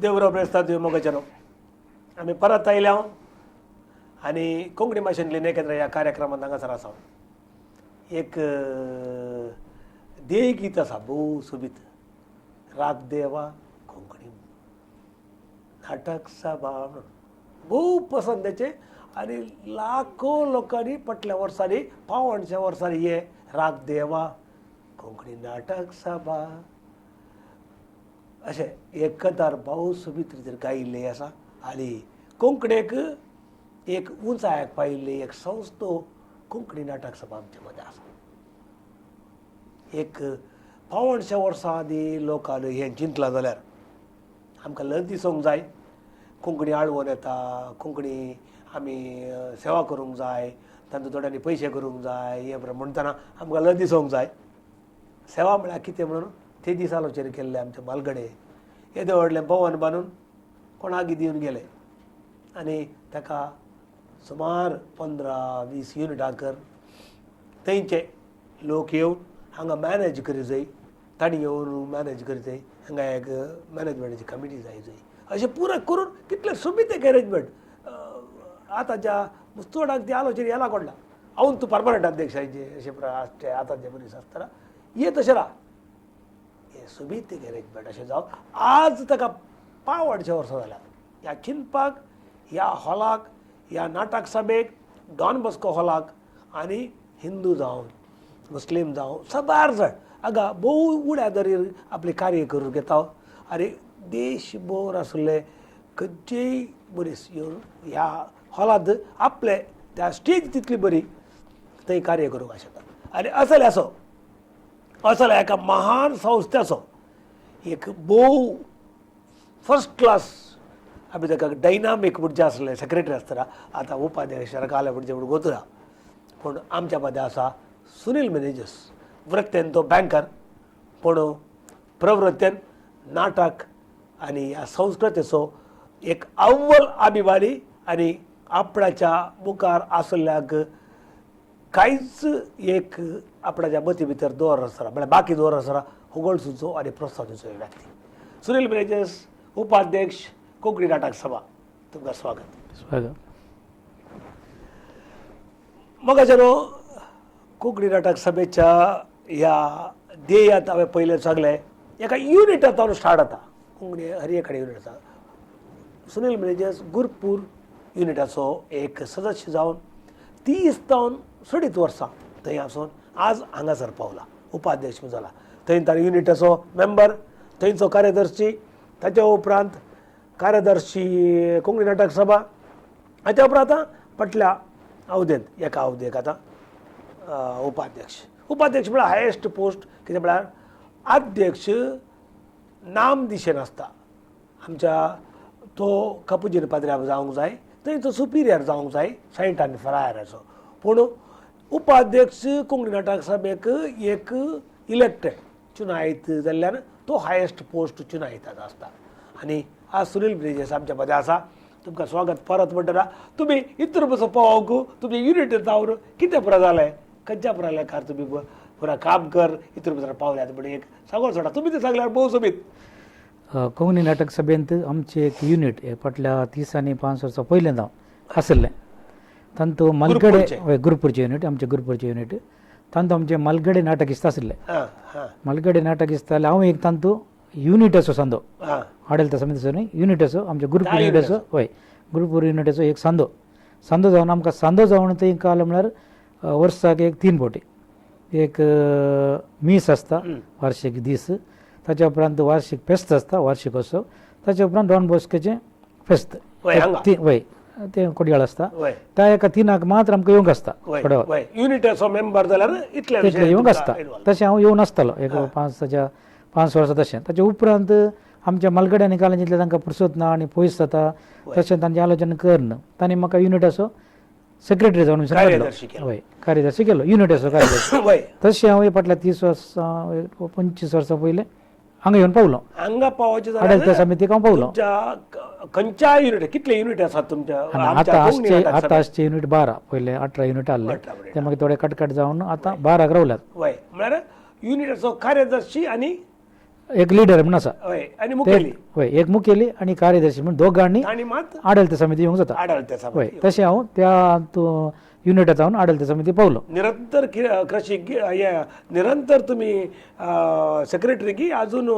देवराव प्रेस्ताद मोगाचनो आम्ही परत आयल्या आणि कोंकणी भाशेंतली नेकेंद्र ह्या कार्यक्रमांत हांगासर आसा. एक देय गीत आसा भोव सोबीत, राग देवा कोंकणी नाटक सभा म्हणून भोव पसंदीचें आनी लाखो लोकांनी फाटल्या वर्सांनी पावणच्या वर्सांनी हे राग देवा कोंकणी नाटक सभा अशें एकतार भोव सोबीत रितीन गायिल्लें आसा. आनी कोंकणीक एक उंचायेक पाविल्ली एक संस्थो कोंकणी नाटक सभा आमचे मदें आसा. एक पावणशे वर्सां आदीं लोकांनी हें चिंतलां जाल्यार आमकां लज दिसूंक जाय. कोंकणी आळवून येता, कोंकणी आमी सेवा करूंक जाय, तातूंत थोड्यांनी पयशे करूंक जाय, हे म्हणटना आमकां लज दिसूंक जाय. सेवा म्हळ्यार कितें म्हणून ते दीस आलोचना केल्ले आमचे म्हालगडे येदे व्हडलें भवन बांदून कोणाक दिवन गेले आनी ताका सुमार 15-20 युनिटां कर थंयचे लोक येवन हांगा मॅनेज करी जाय, तांणी येवन मॅनेज करी जाय, हांगा एक मॅनेजमेंटाची कमिटी जाय अशें पुरो करून कितले सोबीत एक अरेंजमेंट. आतांच्या चोडाक ती आलोचना येला कोणला हांव तूं परमनंट अध्यक्षाचे अशें आतांचे मनीस आसतना ये तशें राहा हे सोबीत एक अरेंजमेंट अशें जावन आज ताका 500 वर्सां जाल्यात. ह्या चिंतपाक ह्या हॉलाक ह्या नाटक सभेक डॉन बॉस्को हॉलाक आनी हिंदू जावं मुस्लीम जावं सबार जण हांगा भोव उड्या दरीर आपले कार्य करून घेता. आनी देशभर आसले खंयचेय मनीस येवन ह्या हॉलांत आपले त्या स्टेज तितली बरी थंय कार्य करूंक शकता. आनी असल्या एका महान संस्थेचो एक भोव फर्स्ट क्लास आमी ताका डायनामीक म्हणजे आसले सेक्रेटरी आसतना आतां उपाध्यक्ष काले म्हणजे म्हणून गोतुरा, पूण आमच्या मदें आसा सुनील मेनेजस. वृत्तेन तो बँकर पूण प्रवृत्तेन नाटक आनी ह्या संस्कृतीचो एक अव्वल अभिमानी आनी आपणाच्या मुखार आसल्याक कांयच एक आपणाच्या मती भितर दवरनासतना म्हळ्यार बाकी दवरनासतना होगळसूचो आनी प्रोत्साहन दिवचो व्यक्ती सुनील मेनेजस, उपाध्यक्ष कोंकणी नाटक सभा. तुमकां स्वागत. मोगाचनो कोंकणी नाटक सभेच्या ह्या ध्येयात हांवें पयलें सांगलें एका युनिटांतल्यान स्टार्ट जाता. कोंकणी हर एक कडेन युनिट आसा. सुनील मेनेजस गुरपूर युनिटाचो एक सदस्य जावन 30 वर्सां थंय आसून आज हांगासर पावला, उपाध्यक्ष जाला. थंय ताणें युनिटाचो मेंबर, थंयचो कार्यदर्शी, ताच्या उपरांत कार्यदर्शी कोंकणी नाटक सभा, हाच्या उपरांत फाटल्या अवधेंत एका अवधेक आतां उपाध्यक्ष म्हळ्यार हायेस्ट पोस्ट. कितें म्हळ्यार अध्यक्ष नाम दिशेन आसता. आमच्या तो कपुजीन पाद्र्या जावंक जाय, थंयचो सुपिरियर जावंक जाय सायंट आनी फ्रायराचो. पूण उपाध्यक्ष कोंकणी नाटक सभेक एक इलेक्टेड चुनायत जाल्ल्यान तो हायेस्ट पोस्ट चुनायतात आसता. आनी आज सुनील मेनेजस आमच्या मदें आसा. तुमकां स्वागत परत म्हणटना तुमी इतर बसो पावोंक तुमी युनिट जावन कितें पुरो जालें, खंयच्या पुरा लेखार तुमी पुरा काम कर इतर भितर पावल्यात म्हणून एक सांगून सोडा. तुमी तें सांगल्यार भोव सोबीत. कोंकणी नाटक सभेंत आमचें एक युनिट हे फाटल्या 30 आनी 5 वर्सां पयलें आसलें. तांतू मलगडे गुरुपूरचें युनिट, आमचें गुरुपूरचें युनिट. तांतू आमचें मलगडे नाटकिस्त आसलें. मलगडे नाटकिस्त जाल्यार हांव एक तांतू युनिटाचो सांदो आडळता समितीचो न्ही, युनिटाचो आमच्या गुरुपूर युनिटाचो गुरुपूर युनिटाचो एक सांदो जावन आमकां सांदो जावन थंय काल म्हळ्यार वर्साक एक 3 फावटी एक मीस आसता वार्षिक दीस, ताच्या उपरांत वार्षिक फेस्त आसता वार्षिकोत्सव, ताच्या उपरांत डॉन बॉस्कोचें फेस्त तें कोडयाळ आसता. त्या एका 3 मात्र आमकां येवंक आसता. युनिटाचो मेंबर जाल्यार इतले येवंक आसता. तशें हांव येवन आसतालो एक 5 वर्सां तशें. ताच्या उपरांत आमच्या मलगड्यांनी काल जितले तांकां फुरसत ना आनी पयस जाता तशें तांचें आलोचना करना. तांणी म्हाका युनिटाचो सेक्रेटरी जावन कार्यदर्शी केलो युनिटाचो कार्यदर्शी. तशें हांव फाटल्या 30 वर्सां 25 वर्सां पयलें हांगा येवन पावलो. हांगा पावचे आडळता समितीक हांव पावलो. खंयच्या युनिट कितले युनिट आसात तुमच्या? आतां आसचे युनिट 12, पयले 18 युनिट आसले, ते मागीर थोडे कटकट जावन आतां 12 रावल्यात. म्हळ्यार युनिटाचो कार्यदर्शी आनी एक लीडर म्हणून असा होय आणि मुखेली होय एक मुखेली आणि कार्यदर्शी म्हणून दोघांनी आणि मात आडळते समिती येऊन जाता आढळते होय तसे हांव त्या युनिटात जाऊन आडळते समिती पावलो निरंतर कृषी निरंतर तुम्ही सेक्रेटरी की अजून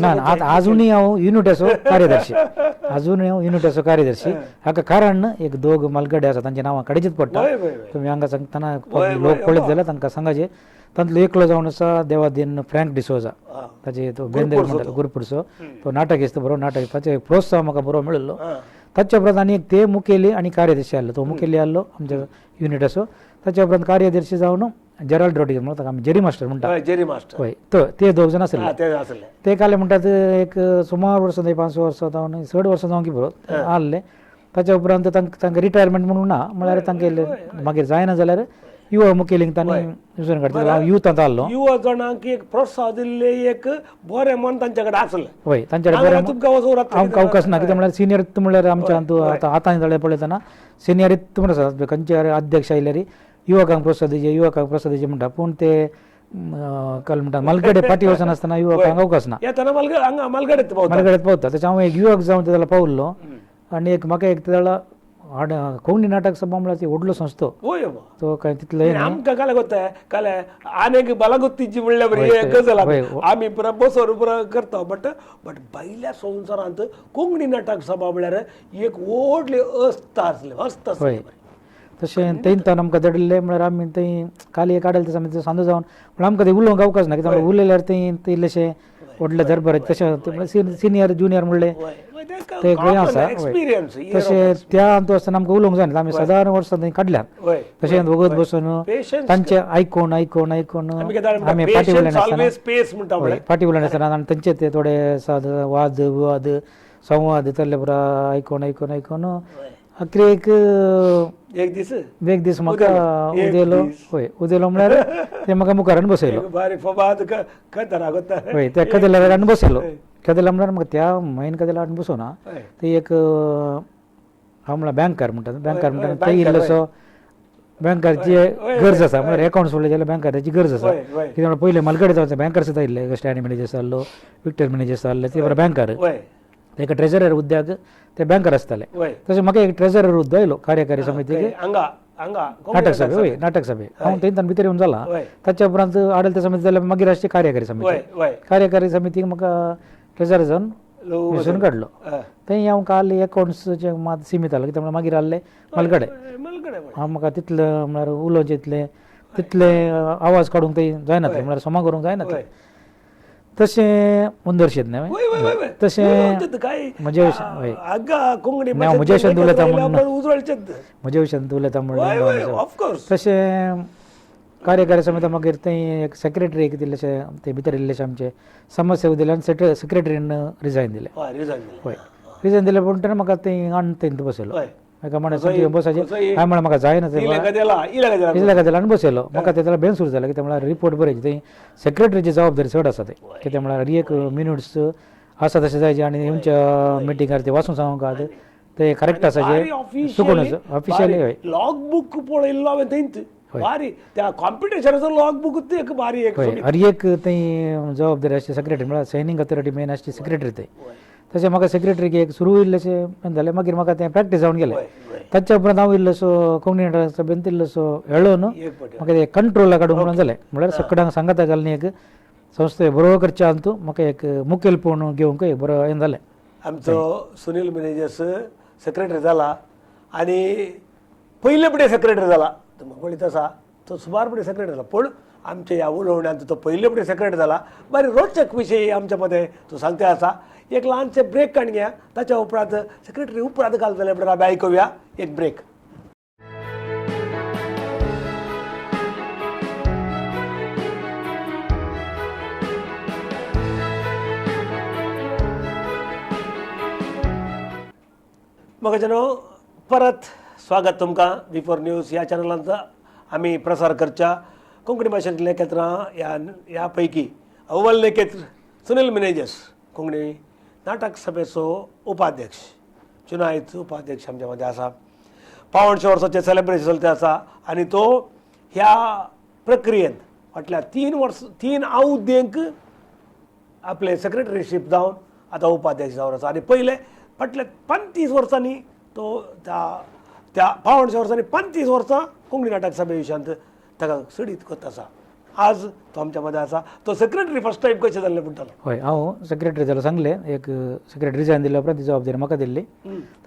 ना ना आता अजूनही हांव युनिट असो कार्यदर्शी अजूनही हांव युनिट असो कार्यदर्शी हाका कारण एक दोग मलगडे आसा तांचे नांवां काडचीच पडटा होय होय तुम्ही हांगा सांगतना लोक पळयत जाल्यार तांकां सांगाचे तांतलो एकलो जावन आसा देवादीन फ्रँक डिसोजा ताचे तो बेंदेर म्हणटा गुरुपूरचो तो नाटक दिसता बरो नाटक ताचे प्रोत्साहन म्हाका बरो मेळिल्लो ताच्या उपरांत आनी एक ते मुखेली आनी कार्यदर्शी आहलो तो मुखेली आहलो आमच्या युनिट असो ताच्या उपरांत कार्यदर्शी जावन जेराल्ड रॉड्रिगेज म्हणून ताका आमी जेरी मास्टर म्हणटा जेरी मास्टर होय ते दोग जाण आसले ते असले ते काले म्हणटात एक सुमार वर्सां 5 वर्सां जावन 6 वर्सां जावन की बरो आहले ताच्या उपरांत तांकां रिटायरमेंट म्हणून ना म्हळ्यार तांके मागीर जायना जाल्यार युवा मुखेलींक तांणी दुसरे काडटा युथांत आहलो युवा जणांक एक प्रोत्साहन दिल्ले एक बरें मन तांचे कडेन आसलें होय तांचे कडेन तुमकां वचून आमकां अवकाश ना कित्याक म्हळ्यार सिनियर म्हळ्यार आमच्या आतां जाल्यार पळयतना सिनियरीत म्हणून आसा खंयचे अध्यक्ष आयल्यार युवकांक प्रोत्साहन दिवचे युवकांक प्रोत्साहन दिवचे म्हणटा पूण ते काल म्हणटा मलगडे फाटी वचना आसतना युवकांक अवकाश ना येतना मलगडेत मलगडेत पावता त्याच्या हांव एक युवक जावन तेला पावल्लो आनी एक म्हाका एक तेला कोंकणी नाटक सभा म्हळ्यार ती व्हडलो संस्थो होय तो काय तितले आमकां काले कोत्ता काले आनीक बलागुत्तीची म्हणल्या बरी एक गजाल आमी पुरा बसोन पुरा करता बट भायल्या संवसारांत कोंकणी नाटक सभा म्हळ्यार एक व्हडली अस्त आसली तशें तेंतान आमकां धडले म्हळ्यार आमी थंय काली एक आडले समिती सांजो जावन म्हळ्यार आमकां ते उलोवंक अवकाश ना कित्याक उलयल्यार थंय इल्लेशें व्हडले दरबार तशें सिनियर ज्युनियर म्हणले ते खंय आसा तशें त्या हातूंत आसतना आमकां उलोवंक जाय आमी सादारण वर्सां थंय काडल्यात तशें वगत बसून तांचे आयकोन आमी फाटी उलयनासतना आनी तांचे ते थोडे वाद विवाद संवाद तल्ले पुरा आयकोन अखेरेक एक दीस म्हाका उदेलो म्हळ्यार ते म्हाका मुखारान बसयलो होय त्या कदेलार हाडून बसयलो कदेला म्हळ्यार म्हाका त्या मेन कदेला हाडून बसोना ते एक हांव म्हळ्यार बँकर म्हणटा ते इल्लोसो बँकाची गरज आसा म्हळ्यार अकाउंट्स उरले जाल्यार बँकाची गरज आसा कित्याक म्हळ्यार पयले मलगडे जावचे बँकर सुद्दां आयिल्ले स्टँड मॅनेजर आहलो विक्टर मॅनेजर आहले ते बरो बँकर एका ट्रेजरर हुद्द्याक ते बँकर आसताले तशें म्हाका एक ट्रेजरर हुद्दो आयलो कार्यकारी समितीक नाटक सभे हांव थंयच्यान भितर येवन जाला ताच्या उपरांत आडलते समिती जाल्यार मागीर आसची कार्यकारी समितीक म्हाका ट्रेजरर जावन वेंचून काडलो थंय हांव काल अकाउंट्सचे मात सीमीत आहलो कित्याक मागीर आहले मलगडे हांव म्हाका तितलें म्हळ्यार उलोवचें तितले आवाज काडूंक थंय जायना म्हळ्यार समा करूंक जायना तशें मुंदरशेत न्हय तशें म्हजे विशयान उलयता म्हणून तशें कार्यकारी समिती मागीर थंय एक सेक्रेटरी एक दिल्लेशे ते भितर इल्लेशे आमचे समस्या दिले सेक्रेटरीन रिजायन दिले हय रिजायन दिले पूण म्हाका थंय थंय बसयलो म्हाका म्हण बसायचे हांवें म्हळ्यार म्हाका जायना इतल्या खातीर आनी बसयलो म्हाका तेला बेन सुरू जालें कित्याक म्हळ्यार रिपोर्ट बरयची थंय सेक्रेटरीची जबाबदारी चड आसा थंय कित्याक म्हळ्यार एक मिनिट्स आसा तशें जायचे आनी तेंच्या मिटिंगार ते वाचून सांगूंक ते करेक्ट आसाचे चुकून ऑफिशियली हय लॉग बुक पळयल्लो हांवें थंयच भारी त्या कॉम्पिटिशनाचो लॉग बुक एक भारी एक थंय जबाबदारी आसची सेक्रेटरी म्हळ्यार सायनींग अथॉरिटी मेन आसची सेक्रेटरी थंय तशें म्हाका सेक्रेटरीक एक सुरू इल्लेशें जालें मागीर म्हाका तें प्रॅक्टीस जावन गेलें ताच्या उपरांत हांव इल्लोसो कोंकणी नाटक सभेंत इल्लोसो हेळोन म्हाका ते कंट्रोला काडूंक म्हणून जालें म्हळ्यार सगळ्यांक सांगाता घालून एक संस्थे बरोबर करच्या हातूंत म्हाका एक मुखेलपण घेवंक एक बरो हें जालें आमचो सुनील मॅनेजर्स सेक्रेटरी जाला आनी पयले फुडें सेक्रेटरी जाला म्हाका पळयत आसा तो सुमारपणे सेक्रेटरी जाला पूण आमच्या ह्या उलोवण्यांत तो पयले फुडें सेक्रेटरी जाला बरें रोचक विशय आमच्या मध्ये तो सांगते आसा एक ल्हानशे ब्रेक काडून घेया ताच्या उपरांत सेक्रेटरी उपरांत घालतले म्हणल्यार आमी आयकुया एक ब्रेक म्हाका परत स्वागत तुमकां V4 न्यूज ह्या चॅनलांचा आमी प्रसार करच्या कोंकणी भाशेंतले केत्रां ह्या पैकी अव्वल नेकेत्र सुनील मॅनेजर्स कोंकणी नाटक सभेचो उपाध्यक्ष चुनायत उपाध्यक्ष आमच्या मध्ये आसा 500 वर्साचें सेलिब्रेशन चलते आसा आनी तो ह्या प्रक्रियेंत फाटल्या 3 आवृत्तेक आपले सेक्रेटरीशिप जावन आतां उपाध्यक्ष जावन आसा आनी पयले फाटल्या 35 वर्सांनी तो त्या 52 वर्सांनी 35 वर्सां कोंकणी नाटक सभे विशयांत ताका सडीत करत आसा. आज तो आमच्या मध्ये आसा. तो सेक्रेटरी फर्स्ट टायम कशें जाल्लें म्हणटालो. हय हांव सेक्रेटरी जालो सांगलें. एक सेक्रेटरी रिजायन दिल्या उपरांत ती जबाबदारी म्हाका दिल्ली.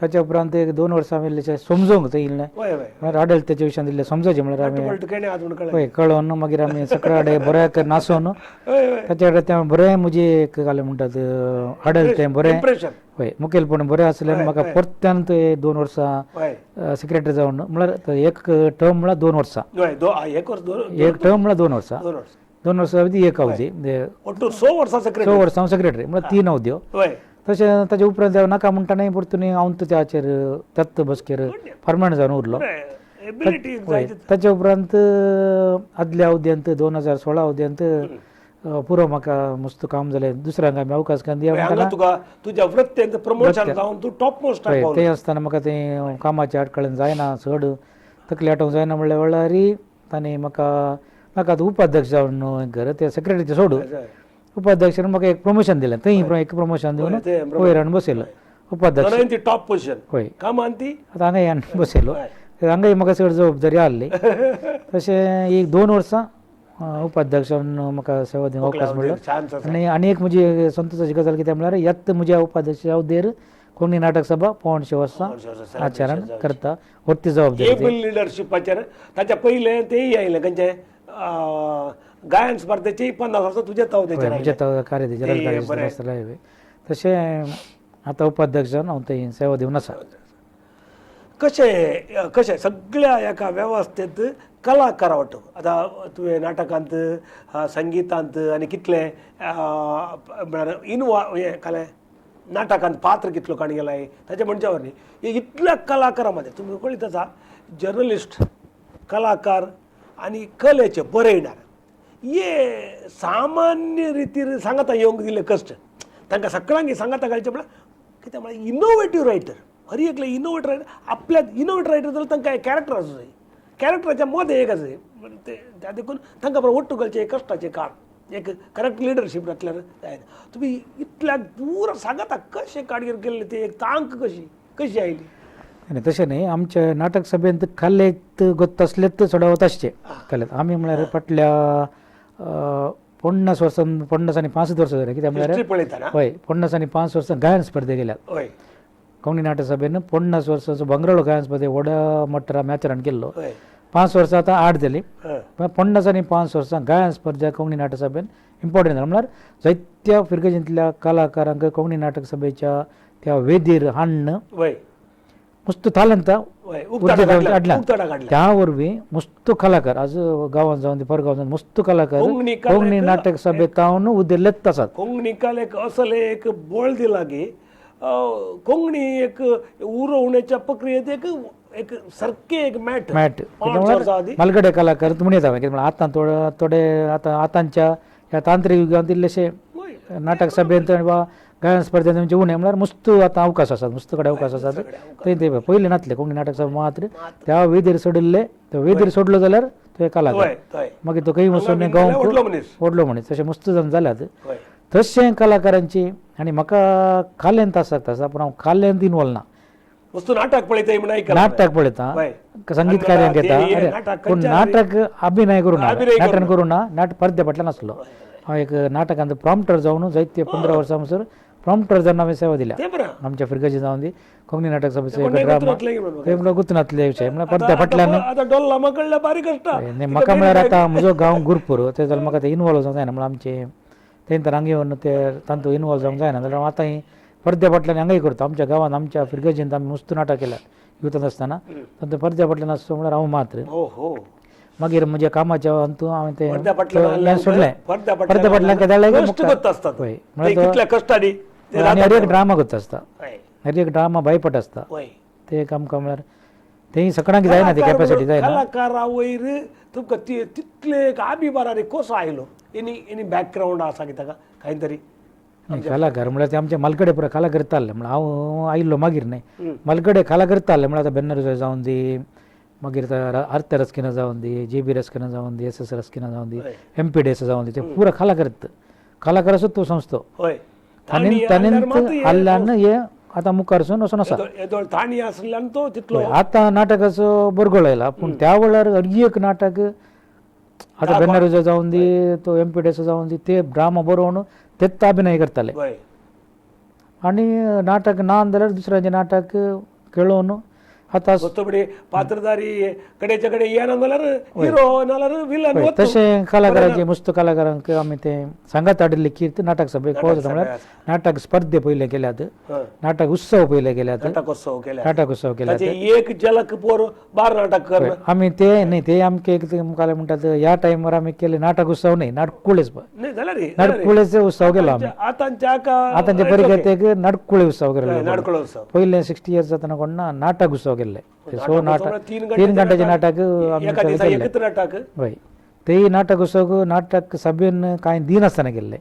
ताच्या उपरांत एक 2 वर्सां हांवें समजोवंक ते येयलें हय हय म्हळ्यार आडळत्याच्या विशयान दिल्लें समजावचें म्हळ्यार आमी पलटकेणे आज म्हण कळ्ळें. हय कळोन मागीर आमी सकाळी बऱ्याक नासोवन हय हय ताच्या कडेन तें बरें म्हजें एक घालें म्हणटात आडळतें बरें इम्प्रेशन हय मुखेलपण बरें आसलें. म्हाका परत्यान ते 2 वर्सां हय सेक्रेटरी जावन म्हळ्यार एक टर्म म्हळ्यार 2 वर्सां हय एक वर्स एक टर्म म्हळ्यार 2 वर्सां 2 वर्स 2 वर्सां अवधी एक अवधी ಒಟ್ಟು 100 वर्सां 6 सेक्रेटरी. वर्सां हांव सेक्रेटरी म्हळ्यार 3 अवध्यो. हय तशें ताचे उपरांत नाका म्हणटाना परतून हांव त्याचेर त्याच बसकेर परमनंट जावन उरलो. एबिलिटी हय ताचे उपरांत आदल्या अवध्यांत 2016 अवध्यांत पुरो म्हाका मस्त काम जालें. दुसऱ्यांक आमी अवकाश दिया हांगा तुका तुज्या वृत्तेंत प्रमोशन जावन तूं टॉप मोस्टाक हय पावलो. तें आसतना म्हाका तें कामाच्या आडकळेन जायना चड तकली आठोवंक जायना म्हणल्यार तांणी म्हाका नाका आतां उपाध्यक्ष जावन घर ते सेक्रेटरीचे सोडून उपाध्यक्षान म्हाका एक प्रमोशन दिलें. थंय एक प्रमोशन दिवन वयर हाडून बसयलो उपाध्यक्ष. दोनांय ती टॉप पोजिशन हय कामान ती आतां हांगाय हाडून बसयलो. हांगाय म्हाका चड जबाबदारी आहली. तशें एक 2 वर्सां उपाध्यक्ष म्हणून म्हाका सेवा दिवंक अवकाश मेळ्ळो. चान्स आसा. आनी एक म्हजी संतोशाची गजाल कितें म्हळ्यार ह्याच म्हज्या उपाध्यक्षा अवधेर कोंकणी नाटक सभा 500 वर्सां आचरण करता. व्हडली जबाबदारी एबल लिडरशिपाचेर ताच्या पयलें तेय आयलें खंयचें गायन स्पर्धेची 50 वर्सां तुजे ताव तेचेर म्हज्या कार्य तशें आतां उपाध्यक्ष जावन हांव थंय सेवा दिवन आसा. कशें सगळ्या एका वेवस्थेंत कलाकार आवडटा. आतां तुवें नाटकांत संगीतांत आनी कितले म्हळ्यार हें कालें नाटकांत पात्र कितलो काणी गेलाय ताचे म्हणजे न्ही इतल्या कलाकारा मध्ये तुमी कळीत आसा जर्नलिस्ट कलाकार आनी कलेचे बरयणार हे सामान्य रितीन सांगाता येवंक दिले कश्ट तांकां सगळ्यांक सांगाता घालचें म्हळ्यार कितें म्हळ्यार इनोवेटीव रायटर हर एकले इनोवेटीव रायटर आपल्या इनोवेटीव रायटर जाल्यार तांकां कॅरेक्टर आसूं जाय. कॅरेक्टराच्या मदें एक आसा त्या देखून तांकां बरोबर ओट्टू घालचें कश्टाचें काम एक करेक्ट लिडरशीप घातल्यार जायना. तुमी इतल्याक पुरो सांगाता कशें काडगीर केल्लें तें एक तांक कशी आयली. आनी तशें न्ही आमच्या नाटक सभेंत खालेत गोत्त असलेत सोडवत आसचे खालेत आमी म्हळ्यार फाटल्या 50 वर्सां 50 आनी 65 वर्सां जालीं. कित्याक म्हळ्यार पळयतना हय 50 आनी 5 वर्सां गायन स्पर्धे गेल्यात. हय कोंकणी नाटक सभेन 50 वर्सांचो बंगराळो गायन स्पर्धे व्हडा मट्टरा मॅचरान केल्लो. हय 5 वर्सां आतां 8 जाली. हय 50 आनी 5 वर्सां गायन स्पर्धा कोंकणी नाटक सभेन इम्पॉर्टंट जाला. म्हळ्यार जायत्या फिरगेजींतल्या कलाकारांक कोंकणी नाटक सभेच्या त्या वेदीर हाडणं हय मस्त तालंत हय उक्ताडा हाडला. काडला. त्या वरवीं मस्त कलाकार आज गांवांत जावन परगांवांत जावन मस्त कलाकार कोंकणी कोंकणी नाटक सभेत जावन उदेलेत आसात. कोंकणी कालेक असले एक बळ दिला की कोंकणी एक उरवण्याच्या प्रक्रियेत एक सारखे एक मॅट मलगडे कलाकार म्हण येता कितें म्हळ्यार आतां थोडे आतांच्या ह्या तांत्रीक युगांत इल्लेशे नाटक सभेंत वा गायन स्पर्धेंत म्हणजे उणें म्हळ्यार मस्त आतां अवकाश आसात मस्त कडेन अवकाश आसात. थंय ते पयलीं नासले कोंकणी नाटक सभा मात्र त्या वेदीर सोडिल्ले तो वेदीर सोडलो जाल्यार तो कलाकार मागीर तो खंय वचून गांवांक व्हडलो मनीस तशें मस्त जावन जाल्यात. तशें कलाकारांची आनी म्हाका खालेंत आसता पूण हांव खालेंत इनवॉल्व ना. वस्तू नाटक पळयता नाटक पळयता संगीत कार्यांक येता पूण नाटक अभिनय करूं ना नाटन करूं ना नाटक परते फाटल्यान आसलो. हांव एक नाटकांत प्रॉम्प्टर जावन जायते 15 वर्सां म्हणसर प्रॉम्प्टर जावन हांवें सेवा दिल्या आमच्या फिरगेजी जावन दी कोंकणी नाटक सभेचो एक ड्रामा गुंतनातले विशय म्हळ्यार परते फाटल्यान म्हाका म्हळ्यार आतां म्हजो गांव गुरपूर ते जाल्यार म्हाका ते इनवॉल्व जावंक जायना म्हळ्यार आमचे थंय तर हांगा येवन ते तांतूंत इनवॉल्व जावंक जायना जाल्यार आतां परद्या फाटल्यान हांगाय करता. आमच्या गांवांत आमच्या फिरगेजींत आमी मस्त नाटक केल्यात युथांत आसतना तांतूं परद्या फाटल्यान आसता म्हळ्यार हांव मात्र मागीर म्हज्या कामाच्या हातूंत हांवें तें सोडलें परद्या फाटल्यान धाडलें आनी हर एक ड्रामा करता आसता हर एक ड्रामा बायपट आसता ते काम म्हळ्यार तें सगळ्यांक जायना ती कॅपॅसिटी जायना. कलाकारा वयर तुमकां तितले आबिबारांनी कसो आयलो एनी बॅकग्रावंड आसा की ताका कांय तरी कलाकार म्हळ्यार ते आमचे मलगडे पुरो खाला करताले म्हळ्यार हांव आयिल्लो मागीर न्ही मलगडे खाला करताले म्हळ्यार आतां बेन्नर जावन दी मागीर आर्ते रस्किना जावन दी JB रस्किना जावन दी SS रस्किना जावन दी MP डेस जावन दी ते पुरो खाला करता कलाकाराचो तूं संस्थो होय ताणें ताणें हाडल्यान हे आतां मुखारसून वचून आसा येदोळ ताणी आसल्यान तो तितलो आतां नाटकाचो बरगोळ आयला पूण त्या वेळार एक नाटक आतां बेनारूजो जावन दी तो एमपीडीएस जावन दी ते ड्रामा बरोवन तेच अभिनय करताले होय आनी नाटक ना जाल्यार दुसऱ्यांचें नाटक खेळोवन आतां गोतबडी पात्रधारी कडेचे कडे येना जाल्यार हिरो नाल्यार विलन तशें कलाकारांचे मस्त कलाकारांक आमी तें सांगात हाडिल्ली कीर्त नाटक सभेक पळोवता म्हळ्यार नाटक स्पर्धे पयले केल्यात नाटक उत्सव पयले केल्यात नाटकोत्सव केल्या नाटक उत्सव केल्यात एक झलक पोर बार नाटक कर आमी ते न्ही ते आमके मुखार म्हणटात ह्या टायमार आमी केले नाटक उत्सव न्ही नाटकुळेच नाही जाल्यार नाटकुळेचे उत्सव केलो आमी आतांचे परिगतेक नाटकुळे उत्सव केलो नाटकोत्सव पयले 60 इयर्स जातना कोण ना नाटक उत्सव केल्ले सो नाटक 3 घंटेचे नाटक नाटक हय तेही नाटक उत्सव नाटक सभेन कांय दिन आसतना केल्ले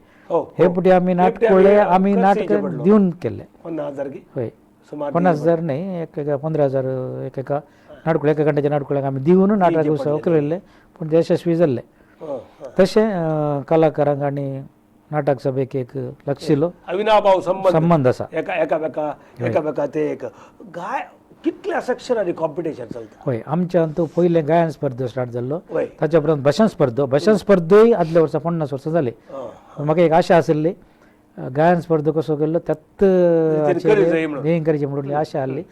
हे पुटी आमी नाटकुळे आमी नाटक दिवन केल्ले 50,000 हय 50,000 न्ही एक 15,000 एक नाटकुळे 1 घंटेचे नाटकुळ्याक आमी दिवन नाटक उत्सव केल्ले पूण ते यशस्वी जाल्ले तशें कलाकारांक आनी नाटक सभेक एक लक्षिलो अविनाभाव संबंध आसा एकामेका ते एक गाय कितल्या सेक्शनांनी कॉम्पिटिशन चलता हय आमच्यान तो पयले गायन स्पर्धो स्टार्ट जाल्लो होय ताच्या उपरांत भाशण स्पर्धोय आदल्या वर्सा 50 वर्सां जाली म्हाका एक आशा आशिल्ली गायन स्पर्धो कसो केल्लो त्यात हें करचें म्हणून आशा आसली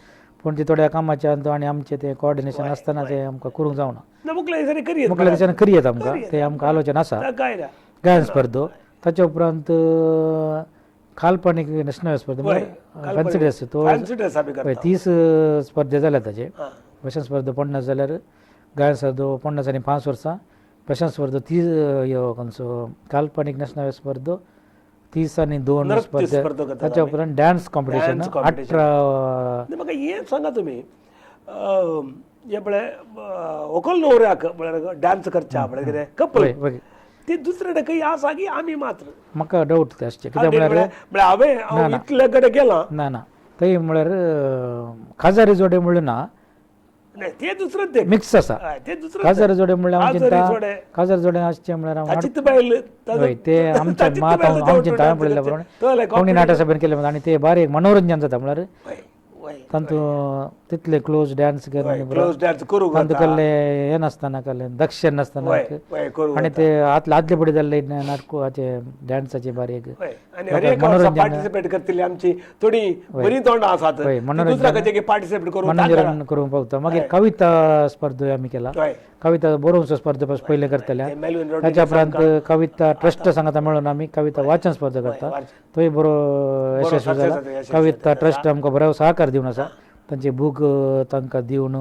पूण ती थोड्या कामाच्या आनी आमचें तें कॉर्डिनेशन आसतना तें आमकां करूंक जावना मुखल्या दिसांनी करियेत आमकां तें आमकां आलोचन आसा गायन स्पर्धो ताच्या उपरांत काल्पनीक नॅशनल स्पर्धा फॅन्सी ड्रेस तो 30 स्पर्धे जाल्या ताचे भाशण स्पर्धो 50 जाल्यार गायन स्पर्धो 50 आनी 5 वर्सां भाशण स्पर्धो 30 ह्यो खंयचो काल्पनीक नॅशनल स्पर्धो 30 आनी 2 स्पर्धे ताच्या उपरांत डान्स कॉम्पिटिशन 18 म्हाका हें सांगा तुमी हे पळय व्हंकल न्हवऱ्याक म्हळ्यार डान्स करच्या म्हळ्यार कितें कपल ते दुसरे काही आसा की आमी मात्र म्हाका डावट ते आसचे कित्याक म्हळ्यार हांवें इतले कडेन गेलां ना थंय म्हळ्यार खाजारी जोडे म्हणलें ना ते दुसरें ते मिक्स आसा ते दुसरें खाजार जोडे म्हणल्यार हांव चिंता खाजार जोडे आसचे म्हळ्यार ते आमच्या मात हांव चिंता हांवें पळयल्ल्या प्रमाणे कोणी नाटक सभेन केले आनी ते बारीक मनोरंजन जाता म्हळ्यार तांतूं तितले क्लोज डान्स तांतूं केल्ले हें नासतना केल्लें दक्षिण नासतना आनी ते आदले फुडें जाल्ले नाटकाचे डान्साचे बारीक मनोरंजन करूंक पावता मागीर कविता स्पर्धो आमी केला कविता बरोवचो स्पर्धो पयले करतले ताच्या उपरांत कविता ट्रस्ट सांगता मेळून आमी कविता वाचन स्पर्धा करता तोय बरो यशस्वी जाला कविता ट्रस्ट आमकां बरो सहकार दिवन आसा तांचे बूक तांकां दिवन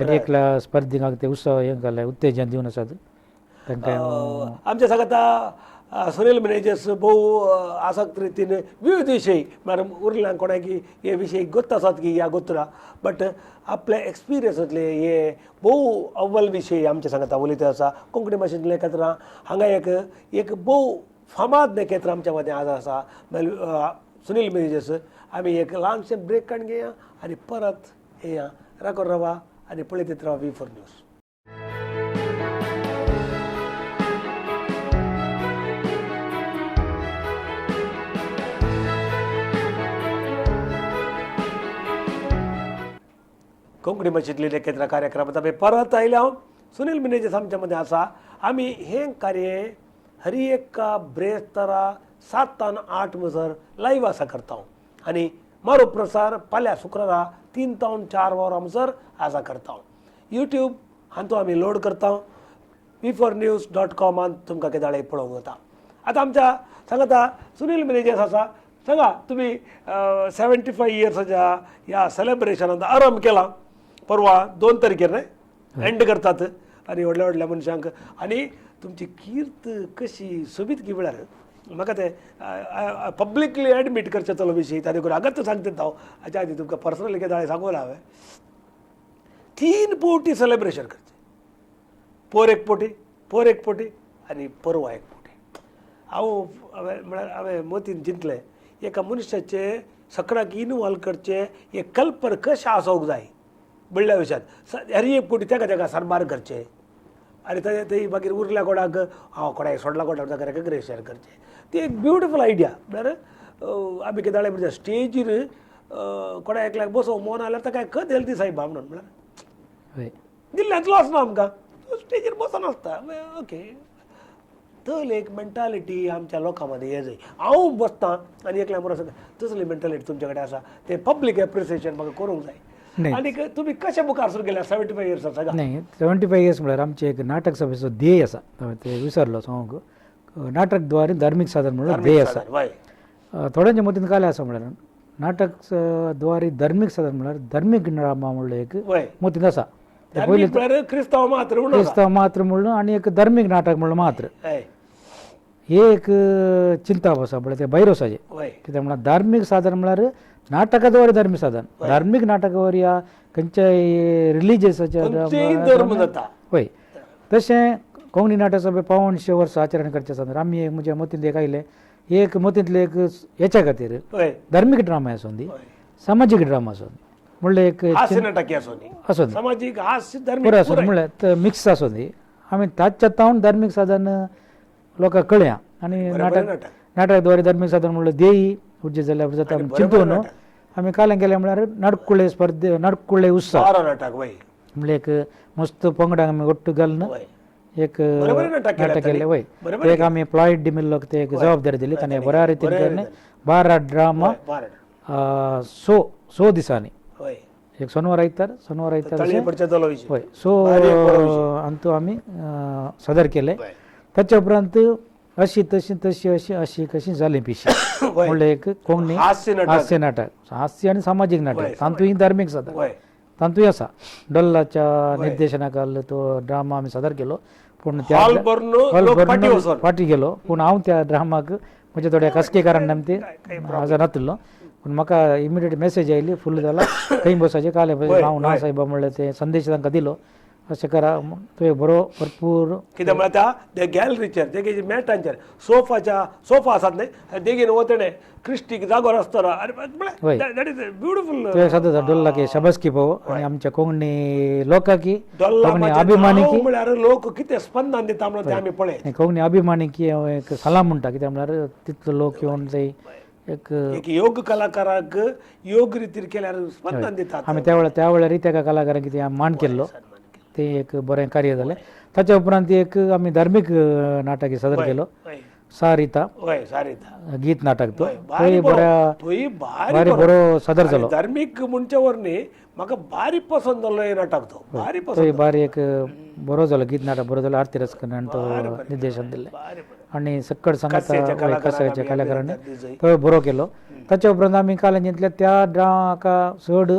एकल्या स्पर्धीकांक ते उत्सव हें केलें उत्तेजन दिवन आसात तांकां आमच्या सांगता सुनील मॅनेजर्स भोव आसक्त रितीन विविध विशय म्हळ्यार उरल्यांक कोणाक हे विशय गोत्त आसात की ह्या गोत्तरा बट आपले एक्सपिरियन्सांतले हे भोव अव्वल विशय आमच्या सांगता उलयता आसा कोंकणी भाशेंतले केत्रां हांगा एक भोव फामाद केत्र आमच्या मदें आज आसा सुनील मॅनेजर्स आमी एक ल्हानशें ब्रेक काडून घेया आनी परत येया राखून रावा आनी पळयत रावा V4 न्यूज. कोंकणी भाशेंतली केत्रां कार्यक्रमांत आमी परत आयल्या सुनील मॅनेजर्स आमच्या मदें आसा आमी हें कार्य हर एक ब्रेस्तारा 7 तान 8 म्हणसर लायव्ह आसा करता आनी मारो प्रसार फाल्यां शुक्रारा 3 तावन 4 वरां म्हणसर आसा करता यूट्यूब हातूंत आमी लोड करता v4news.com तुमकां केदाळे पळोवंक जाता. आतां आमच्या सांगता सुनील मॅनेजर्स आसा सांगा तुमी 75 इयर्साच्या ह्या सेलेब्रेशनांत आरंभ केला परवा 2 तारखेर न्हय एंड करतात आनी व्हडल्या व्हडल्या मनशांक आनी तुमची कीर्त कशी सोबीत की वेळार म्हाका ते पब्लिकली एडमीट करचे चलो विशय ताजे करून आगात सांगता हांव हाच्या आदी तुमकां पर्सनली केदाळे सांगून हांवें 3 पोवटी सेलेब्रेशन करचें पोर एक पोटी आनी परवा 1 पोटी म्हळ्यार हांवें मतीन चिंतलें एका मनशाचे सकाळाक इनवॉल्व करचे हे कल्पना कशें आसोंक जाय व्हडल्या विशयांत हर एक पोटी तेका सरबार करचे आनी ते मागीर उरल्या कोणाक कोणाक सोडला कोणाक जाल्यार ग्रेशर करचें ती एक ब्युटिफूल आयडिया म्हळ्यार आमी कितें म्हणजे स्टेजीर कोणा एकल्याक बसोवंक मोन जाल्यार ताका खत हेल्थी सायबा म्हणून म्हळ्यार दिल्ल्यात लॉस ना आमकां स्टेजीर बसून आसता ओके थंय एक मेंटालिटी आमच्या लोकां मदें हे जाय हांव बसतां आनी एकल्या बरोबर तसली मेंटालिटी तुमचे कडेन आसा ते पब्लीक एप्रिसिएशन म्हाका करूंक जाय आनी तुमी कशे मुखार सुरू केल्या 75 इयर्स आसा नाही 75 इयर्स म्हळ्यार आमचे एक नाटक सभेचो ध्येय आसा ते विसरलो सांगूंक नाटकद्वारे धार्मीक साधन म्हणून ध्येय आसा थोड्यांच्या मतीन काय आसा म्हळ्यार नाटक द्वारे धार्मीक साधन म्हळ्यार धार्मीक ड्रामा म्हणलो एक मतीन आसा पयलीं क्रिस्तांव मात्र म्हणून क्रिस्तांव मात्र म्हणून आनी एक धार्मीक नाटक म्हणून मात्र हे एक चिंता आसा म्हळ्यार ते भायर वचाचे कित्याक म्हळ्यार धार्मीक साधन म्हळ्यार नाटकाद्वारे धार्मीक साधन धार्मीक नाटकावर या खंयच्याय रिलिजियसाच्या होय तशें कोंकणी नाटक सभे 500 वर्सां आचरण करचे आसा आमी म्हज्या मतींत एक आयले एक मतींतले एक हेच्या खातीर धार्मीक ड्रामा आसूं दी सामाजीक ड्रामा आसूं म्हणल्यार एक आसूं सामाजीक पुरो आसूं म्हणल्यार मिक्स आसूं दी आमी ताच्या तावन धार्मीक साधन लोकांक कळया आनी नाटकाद्वारे धार्मीक साधन म्हणल्यार देई उज्जे जाल्यार जाता चिंतून आमी कालें केलें म्हळ्यार नाटकुळे स्पर्धे नाटकुळे उत्सव म्हणल्यार एक मस्त पंगडांक आमी ओट्टू घालून एक नाटक केलें वय एक आमी प्लॉयड डिमिल्लोक ते एक जबाबदारी दिली ताणें बऱ्या रितीन केलें 12 ड्रामा 100 दिसांनी एक शनिवार आयतार हय सो अंतू आमी सादर केले ताच्या उपरांत अशी तशी तशी अशी अशी कशी जाली पिशी म्हणल्यार एक कोंकणी हास्य नाटक हास्य आनी सामाजीक नाटक तांतूय धार्मीक साधन तांतूय आसा डॉल्लाच्या निर्देशनाखाल तो ड्रामा आमी सादर केलो पूण त्या फाटी गेलो पूण हांव त्या ड्रामाक म्हज्या थोड्या खासगीकारान ते हाजर नासलो पूण म्हाका इमिडिएट मेसेज आयली फूल जाला खंय बसाचे काले हांव ना सायबा म्हणल्यार ते संदेश तांकां दिलो अशें करा तुवें बरो भरपूर कित्याक म्हळ्यार त्या गॅलरीचेर तेगे मॅटांचेर सोफा आसात न्हय देगेन वतणे क्रिस्टीक जागोर आसतना दॅट इज ब्युटिफूल तुवें सदां डॉल्ला की शाबासकी पळोव आनी आमच्या कोंकणी लोकांकी कोंकणी अभिमानीकी म्हळ्यार लोक कितें स्पंदन दिता म्हणून तें आमी पळय कोंकणी अभिमानीकी एक सलाम म्हणटा कित्याक म्हळ्यार तितलो लोक येवन थंय एक योग कलाकाराक योग रितीन केल्यार स्पंदन दितात आमी त्या वेळार त्या कलाकाराक कितें मान केल्लो ते एक बरें कार्य जालें ताच्या उपरांत एक आमी धार्मीक नाटक सादर केलो सारिता गीत नाटक तो बरो सादर जालो धार्मीक म्हणचे न्ही म्हाका बारी पसंद जालो हे नाटक तो बारी एक बरो जालो गीत नाटक बरो जालो आरती रस्करान तो निर्देशन दिल्लें आनी सक्कड सांगता कसायच्या कलाकारांनी तो बरो केलो ताच्या उपरांत आमी कालेंजींतल्या त्या ड्रामाका चड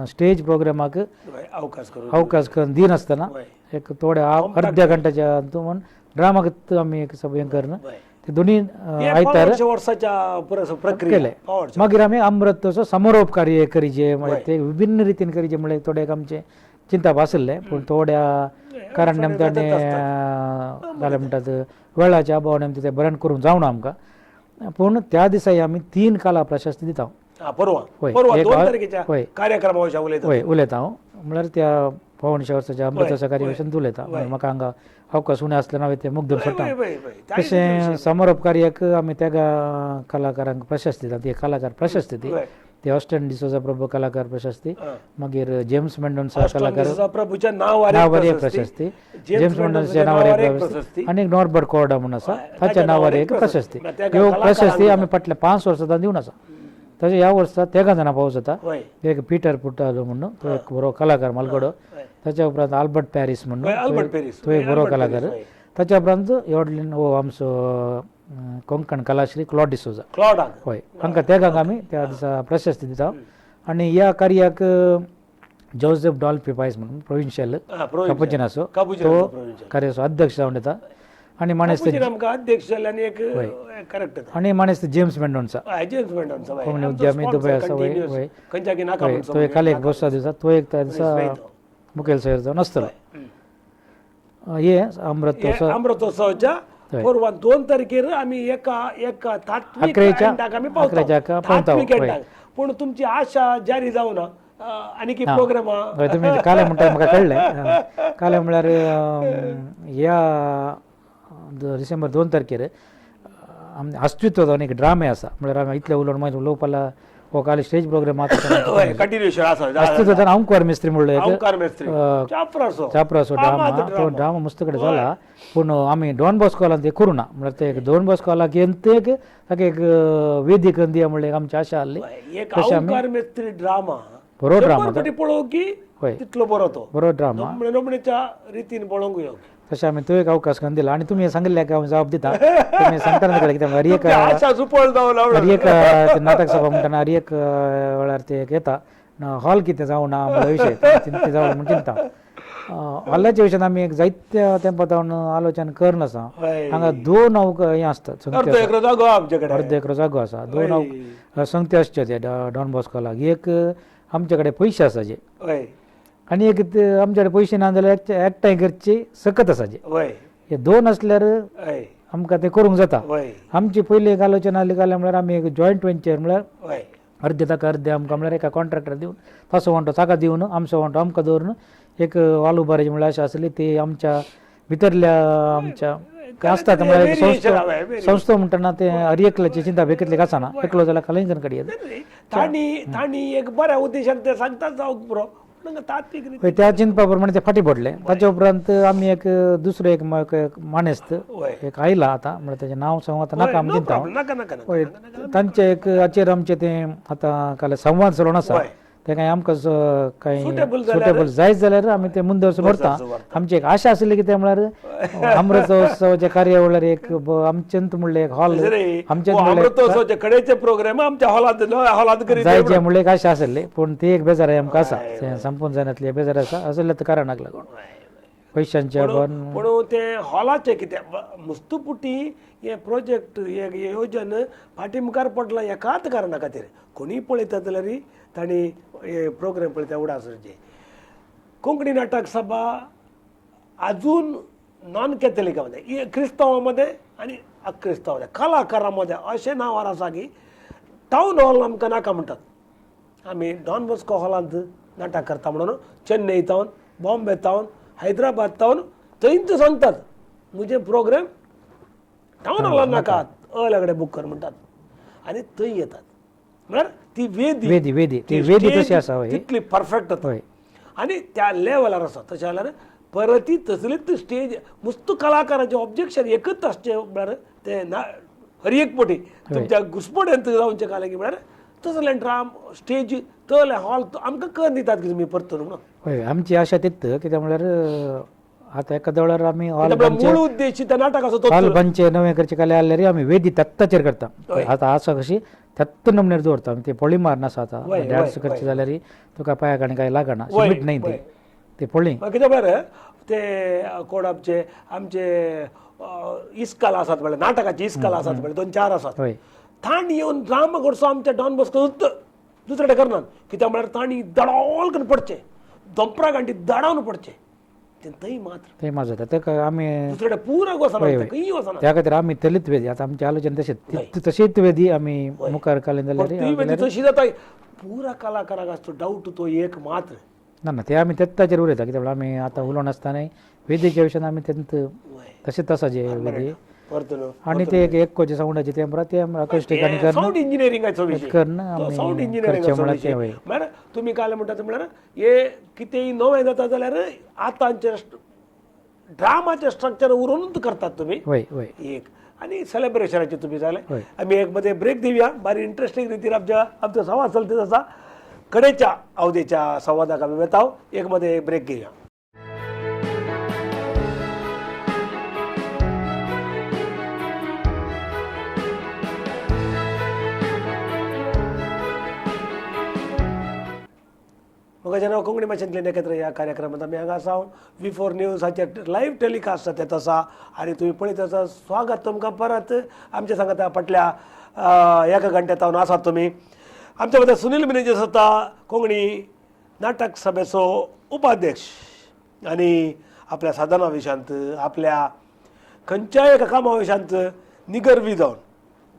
स्टेज प्रोग्रामाक अवकाश करून दिन आसतना एक थोड्या अर्ध्या घंटाच्या म्हण ड्रामाक आमी एक सभेन करून ते दोनी आयतार केले मागीर आमी अमृतचो समारोप कार्य करीचे म्हळ्यार ते विभिन्न रितीन करीचे म्हळ्यार थोडे आमचे चिंता आसले पूण थोड्या कारण निमताने जालें म्हणटात वेळाच्या अभावा निमतान ते बरें करूंक जावना आमकां पूण त्या दिसा आमी 3 कला प्रशस्ती दिता उलयता हांव म्हळ्यार त्या 500 वर्साच्या अमृताच्या कार्याविशीं उलयता म्हाका हांगा अवकाश उणें आसल्यान हांवें तें मुग्धूर सोडटा तशें समारोप कार्याक आमी त्या कलाकारांक प्रशस्ती दिता ती कलाकार प्रशस्ती ती ऑस्टन डिसोजा प्रभू कलाकार प्रशस्ती मागीर जेम्स मेंडोन्सा कलाकार नांवार एक प्रशस्ती जेम्स मेंडोन्साच्या नांवार एक प्रशस्ती आनी नॉर्बर्ट कॉर्डा म्हणून आसा ताच्या नांवार एक प्रशस्ती ह्यो प्रशस्ती आमी फाटल्या 5 वर्सां दिवन आसा तशें ह्या वर्सा 13 जाणां पावस जाता एक पिटर पुट्टालो म्हणून तो एक बरो कलाकार मालगडो ताच्या उपरांत आल्बर्ट पॅरीस म्हणून तो एक बरो कलाकार ताच्या उपरांत योडलीन हो आमचो कोंकण कलाश्री क्लॉड डिसोजा हय हांकां तेगांक आमी त्या दिसा प्रशस्ती दिता आनी ह्या कार्याक जोसेफ डॉल्फी पायस म्हणून प्रोविन्शियल कपुचिनाचो तो कार्याचो अध्यक्ष जावन येता आनी माणेस्त आनी माणेस्त जेम्स मेंडोन्सा कोंकणी उद्यमी दुबय आसा वय तो एक काल एक बसता दिसा तो एक त्या दिसा मुखेल सोयरे जावन आसतलो हे अमृतोत्सवाच्या 2 तारखेर आमी एका तात्वीक अकरेच्या पूण तुमची आशा जारी जावना आनी की प्रोग्राम हय तुमी काले म्हणटा म्हाका कळ्ळें काले म्हळ्यार ह्या डिसेंबर 2 तारखेर अस्तित्व जावन एक ड्रामे आसा म्हळ्यार हांवें इतलें उलोवन मागीर उलोवपाला हो काल स्टेज प्रोग्राम आसा कंटिन्युएशन आसा अस्तित्व जावन अंकुर मेस्त्री म्हणलो एक ओंकार मेस्त्री चापरासो चापरासो ड्रामा तो ड्रामा मस्त कडे जाला पूण आमी डॉन बॉस्कोलान ते करूं ना म्हळ्यार ते डॉन बॉस्कोलाक एक ताका एक वेदी करून दिया म्हणल्यार आमची आशा आसली एक ओंकार मेस्त्री ड्रामा बरो ड्रामा पळोवंक की हय तितलो बरो तो बरो ड्रामा नमणेच्या रितीन पळोवंक येवं तशें आमी तो एक अवकाश करून दिला आनी तुमी सांगिल्ले हांव जबाब दिता तुमी सांगतना कळ्ळें कित्याक हर एक आशा सुपळ जावन हर एक नाटक सभा म्हणटना हर एक वेळार ते एक येता हॉल कितें जावं ना म्हणलो विशय ते जावं म्हण चिंता हॉलाच्या विशयान आमी एक जायत्या तेंपातावन आलोचना करन आसा हांगा 2 हें आसतात अर्दो एकरो जागो आमचे कडेन अर्दो एकरो जागो आसा 2 संगती आसच्यो ते डॉन बॉस्कोलाक एक आमचे कडेन पयशे आसाचे हय आनी एक आमचे कडेन पयशे ना जाल्यार एकठांय करचे सकत आसाचे हय हे 2 आसल्यार हय आमकां ते करूंक जाता हय आमची पयली एक आलोचना आली काय म्हळ्यार आमी एक जॉयंट वेंचर म्हळ्यार हय अर्दे ताका अर्दे आमकां म्हळ्यार एका कॉन्ट्रॅक्टर दिवन तसो वांटो ताका दिवन आमचो वांटो आमकां दवरून एक वाल उबारची म्हळ्यार अशें आसली ती आमच्या भितरल्या आमच्या आसतात म्हळ्यार एक संस्था म्हणटना ते हर एकल्याची चिंता बेकितली आसना एकलो जाल्यार कलेंजन कडेन ताणी एक बऱ्या उद्देशान ते सांगतात जावंक पुरो तात्वीक रीत त्या चिंतपा प्रमाणे ते फाटी पडले ताचे उपरांत आमी एक दुसरो एक मानेस्त एक आयला आतां म्हळ्यार ताचें नांव सांगूं आतां नाका आमी चिंता नाका नाका हय तांचे एक हाचेर आमचें तें आतां काल संवाद चलोवन आसा ते काय आमकां कांय सुटेबल जायत जाल्यार आमी ते मुंदर व्हरता आमची एक आशा आसली की ते म्हळ्यार अमृतोत्सवाच्या कार्यावळीर एक आमचेंत म्हणलें एक हॉल आमचेंत अमृतोत्सवाचे कडेचे प्रोग्राम आमच्या हॉलांत करीत जायचे म्हणलें एक आशा आसली पूण ती एक बेजार आमकां आसा तें संपून जायनातली बेजार आसा आसल्या कारणाक लागून पयशांच्या पूण ते हॉलाचे कितें मुस्तुपुटी हे प्रोजेक्ट हे योजन फाटी मुखार पडला एकाच कारणा खातीर कोणीय पळयता जाल्यार तांणी हे प्रोग्राम पळयता उडासचे कोंकणी नाटक सभा अजून नॉन कॅथलिकामध्ये क्रिस्तांवामध्ये आणि अक्रिस्तांवामध्ये कलाकारांमध्ये अशें नांवार आसा की टावन हॉल आमकां नाका म्हणटात आमी डॉन बॉस्को हॉलांत नाटक करता म्हणून चेन्नई तावन बॉम्बे तावन हैदराबाद तावन थंयच सांगतात म्हजे प्रोग्राम टावन हॉलांत नाकात अलगडे बूक कर म्हणटात आनी थंय येतात म्हळ्यार ती वेदी तशी आसा तितली परफेक्ट आनी त्या लेवलार आसा तशें जाल्यार परती तसलीच स्टेज मुस्त कलाकाराचें ऑब्जेक्शन एकच आसचें म्हळ्यार ते हर एक पटी तुमच्या घुसपट्यांत जावचें काले की म्हळ्यार तसले ड्राम स्टेज तले हॉल आमकां कर दितात की तुमी परतून म्हणून हय आमची आशा तित कित्याक म्हळ्यार आतां एखाद्या वेळार आमी मूळ उद्देश त्या नाटकाचो तो हॉल बांदचे नवे करचे काले जाल्यार आमी वेदी तत्ताचेर करता आतां आसा कशी तत्त नमनेर दवरता ते पळी मारना आसा आतां डान्स करचे जाल्यार तुका पांयाक आनी कांय लागना सिमीट न्हय ते पळी कित्याक म्हळ्यार ते कोण आमचे इस्काल आसात म्हळ्यार नाटकाची इस्काल आसात म्हळ्यार 2-4 आसात तांणी येवन ड्रामा करचो आमच्या डॉन बॉस्को दुसरे कडेन करनात कित्याक म्हळ्यार तांणी दडोल करून पडचे दंपरा गांठी दडावन पडचे थंय मात्र जाता ताका आमी दुसरे कडेन पुराक वचना खंय वचना त्या खातीर आमी तलीच वेदी आतां आमचें आलोचन तशीच वेदी आमी मुखार काडली जाल्यार तशी जाता पुरा कलाकाराक आसता डावट तो एक मात्र ना ते आमी तेत्ताचेर उलयता कित्याक आमी आतां उलोवन आसतना वेदीच्या विशयान आमी तेंत तशेंच आसा जे वेदी आनी ते एक कोचे सावंडाचे ते ते अकोस्टीक आनी सावंड इंजिनियरिंगाचो विशय सावंड इंजिनियरिंगाचो विशय म्हळ्यार तुमी काल म्हणटात म्हळ्यार हे कितेंय नवें जाता जाल्यार आतांचे ड्रामाचें स्ट्रक्चर उरूनच करतात तुमी एक आनी सेलिब्रेशनाचे तुमी जालें आमी एक मध्ये ब्रेक दिवया बारी इंट्रस्टिंग रितीन आमचो संवाद चलतच आसा कडेच्या अवधीच्या संवादाक आमी वेताव एक मध्ये ब्रेक घेवया जेन्ना कोंकणी भाशेंतले नखेत्र ह्या कार्यक्रमांत आमी हांगा सावन V4 न्यूज हाचेर लायव्ह टेलिकास्ट जाता आसा आनी तुमी पळयत आसा स्वागत तुमकां परत आमच्या सांगात फाटल्या 1 घंट्यान आसात तुमी आमच्या मदीं सुनील मिनेजीस आसा कोंकणी नाटक सभेचो उपाध्यक्ष आनी आपल्या साधना विशयांत आपल्या खंयच्याय एका कामा विशयांत निगर्वी जावन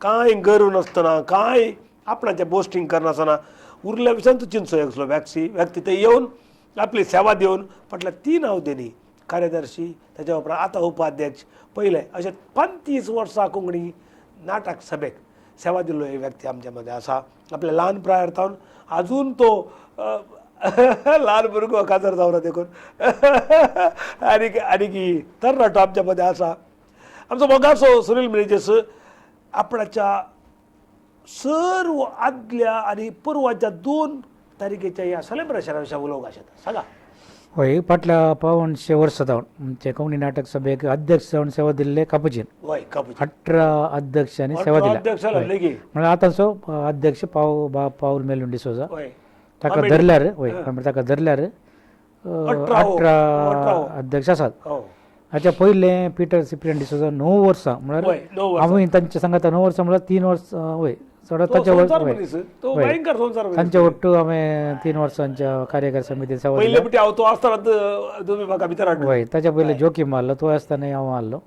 कांय गरू नासतना कांय आपणाचें बोस्टिंग करनासतना उरल्या विषयान तू चिंचो एकलो व्यक्ती ते येवन आपली सेवा दिवन फाटल्या 3 अवधींनी कार्यदर्शी त्याच्या उपरांत आतां उपाध्यक्ष पयले अशे 35 वर्सां कोंकणी नाटक सभेक सेवा दिल्लो एक व्यक्ती आमच्या मध्ये आसा. आपल्या ल्हान प्रायर्तावन अजून तो ल्हान भुरगो काजर जावना देखून आनी तरणाटो आमच्या मध्ये आसा. आमचो मोगासो सुनील मिनेजीस आपणाच्या सर्व आदल्या आनी पुर्वाच्या 2 तारखेच्या ह्या सेलिब्रेशना विशीं उलोवंक आशिल्लें सांगा. होय फाटल्या 52 वर्सां जावन म्हणजे कोंकणी नाटक सभेक अध्यक्ष जावन सेवा दिल्ले कापुजीन वय कापूस 18 अध्यक्षांनी सेवा दिल्या. अध्यक्ष जाल्ले की म्हणजे आतांचो अध्यक्ष पाऊल मेलून डिसोजा वय ताका धरल्यार होय ताका धरल्यार 18 अध्यक्ष आसात. हो हाच्या पयले पिटर सिप्रियन डिसोजा 9 वर्सां म्हळ्यार वय 9 वर्सां आमी तांच्या सांगात 9 वर्सां म्हळ्यार 3 वर्स वय चड ताच्या संसार मनीस तो भयंकर संसार मनीस. तांच्या वट्टू हांवें 3 वर्सांच्या कार्यकारी समितीत सेवा पयले दिल्या. पिटी हांव तो आसतना तुमी म्हाका भितर हाडलो. होय ताच्या पयले जोखीम मारलो तो आसतना हांव मारलो.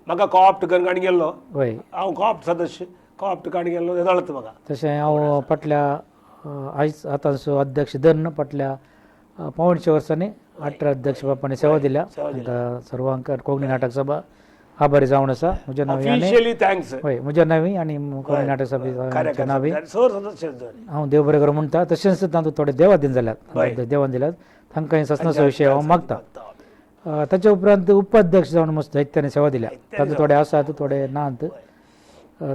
म्हाका कोऑप्ट करून काणी गेल्लो होय हांव कोऑप्ट सदस्य कोऑप्ट काणी गेल्लो तें जाणत म्हाका. तशें हांव फाटल्या आयज आतांचो अध्यक्ष धरून फाटल्या 500 वर्सांनी 18 अध्यक्ष बापांनी सेवा दिल्या. तांकां सर्वांक कोंकणी नाटक सभा आभारी जावन आसा. म्हज्या नांवी आनी ऑफिशियली थँक्स होय म्हज्या नांवी आनी कोंकणी नाटक सभेच्या नांवी सर सदस्य हांव देव बरें करूं म्हणटा. तशेंच तातूंत थोडे देवादीन जाल्यात देवान दिल्यात तांकां सस्नाचो विशय हांव मागता. ताच्या उपरांत उपाध्यक्ष जावन मस्त दैत्याने सेवा दिल्या. तातूंत थोडे आसात थोडे नात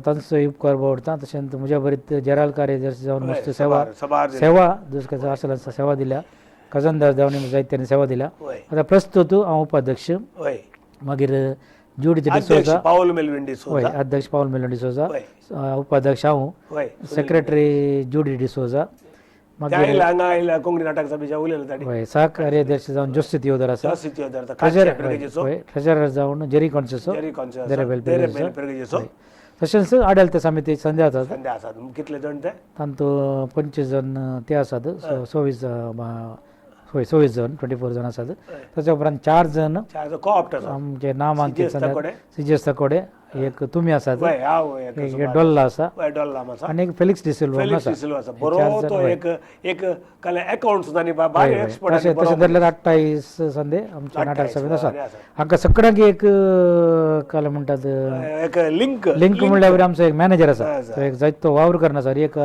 तांचोय उपकार भोगता. तशेंच म्हज्या बरीत जेराल कार्यदर्शी जावन मस्त सेवा दुसऱ्याचो आसला सेवा दिल्या. खजानदार जावन दैत्याने सेवा दिल्या. आतां प्रस्तुत हांव उपाध्यक्ष मागीर जुडी डिसोजा पाऊल मेलविन डिसोजा होय अध्यक्ष पाऊल मेलविन डिसोजा उपाध्यक्ष हांव सेक्रेटरी जुडी डिसोजा मागीर हांगा आयल्या कोंकणी नाटक सभेच्या उलयले ताणी होय सहकार्यदर्शी जावन जोशी थियोदर आसा. ट्रेजरर जावन जेरी कॉन्सेसो तशेंच आडळत समिती संध्या आसात. कितले जाण ते तांतूं 25 जाण ते आसात. 26 जण 24 जण आसात. ताच्या उपरांत 4 जण आमचे नामांकीत सिजेस तकोडे एक तुमी आसात एक डॉल्ला आसा आनी एक फेलिक्स डिसिल्वा आसा. तशें धरल्यार 28 संदे आमच्या नाटक सभेत आसात. हाका सगळ्यांक एक काय म्हणटात लिंक म्हणल्यार आमचो एक मॅनेजर आसा. तो एक जायतो वावर करना सर. एक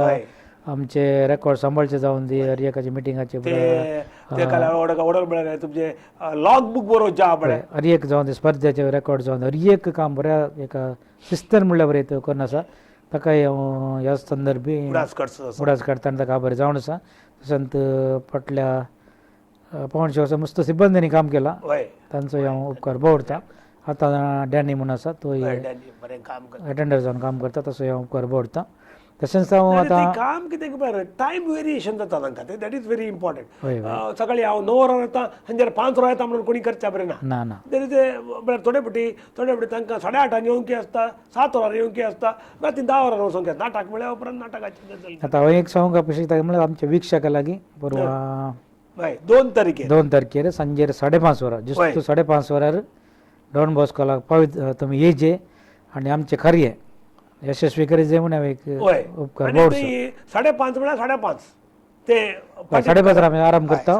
आमचे रेकॉर्ड सांबाळचे जावन दी हर एकाचे मिटिंगाचे तुमचे लॉग बुक बरोवचे हर एक जावन दी स्पर्धेचे रेकॉर्ड जावन हर एक काम बऱ्या एका शिस्तर म्हणल्यार बरें तो करना आसा. ताकाय ह्या संदर्भी उडास काडटा आनी ताका बरें जावन आसा. तशेंच फाटल्या 500 वर्सां मस्त सिब्बंदींनी काम केलां. तांचो हांव उपकार भोगता. आतां डॅनी म्हणून आसा तो अटेंडर जावन काम करता. तसो हांव उपकार भोगता. तशेंच हांव आतां काम कितें टायम वेरिएशन जाता तांकां ते दॅट इज व्हेरी इम्पॉर्टंट. सकाळी हांव 9 वरां येता सांजे 5 वरां येता म्हणून कोणी करच्या बरें ना. तरी ते थोडे फावटी तांकां 8:30 येवंकी आसता 7 वरां येवंकी आसता राती 10 वरां वचोंक येता. नाटक म्हळ्यार उपरांत नाटकाचें आतां हांव एक सांगूंक अपेक्षीत म्हळ्यार आमच्या विक्षका लागीं परवा 2 तारखेर सांजेर 5:30 वरां जुस्त 5:30 वरार डॉन बॉस्कोला तुमी येजे आनी आमचे खरये यशस्वी करी जाय म्हणून एक उपकार भोगता. 5:30 म्हळ्यार 5:30 ते 5:30 आमी आराम करता.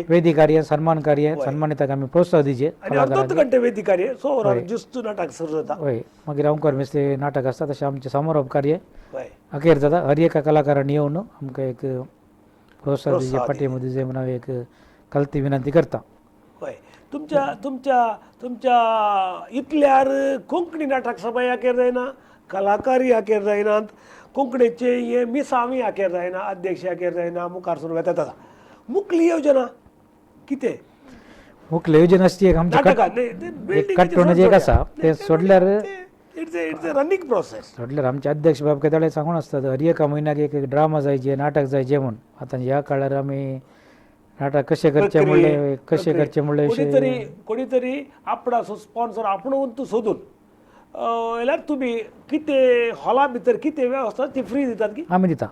वेदी कार्य सन्मान कार्य सन्मानिताक आमी प्रोत्साहन दिजे. 2 घंटे वेदी कार्य 6 वरां जुस्त नाटक सुरू जाता. होय मागीर ओंकार मेस्ते नाटक आसता. तशें आमचें समारोप कार्य अखेर जाता. हर एका कलाकारांनी येवन आमकां एक प्रोत्साहन दिजे पाटी मदीं जे म्हणून एक कलती विनंती करता. तुमच्या इतल्यार कोंकणी नाटक सभा याखेर जायना कलाकारी याखेर जायनात कोंकणीचे हे मिसावी याखेर जायना अध्यक्ष याखेर जायना मुखार सुरू येता. मुखली योजना कितें मुखेल योजना आसची एक आमच्या कट्टोण जे एक आसा ते सोडल्यार इट्स अ रनिंग प्रोसेस. सोडल्यार आमचे अध्यक्ष बाब केदाळे सांगून आसतात हर एका म्हयन्याक एक ड्रामा जायचे नाटक जायचे म्हूण. आतां ह्या काळार आमी नाटक कशें करचें म्हणलें कोणीतरी आपणा स्पॉन्सर आपूण तूं सोदून जाल्यार तुमी कितें हॉला भितर कितें वेवस्था ती फ्री दितात की आमी दिता.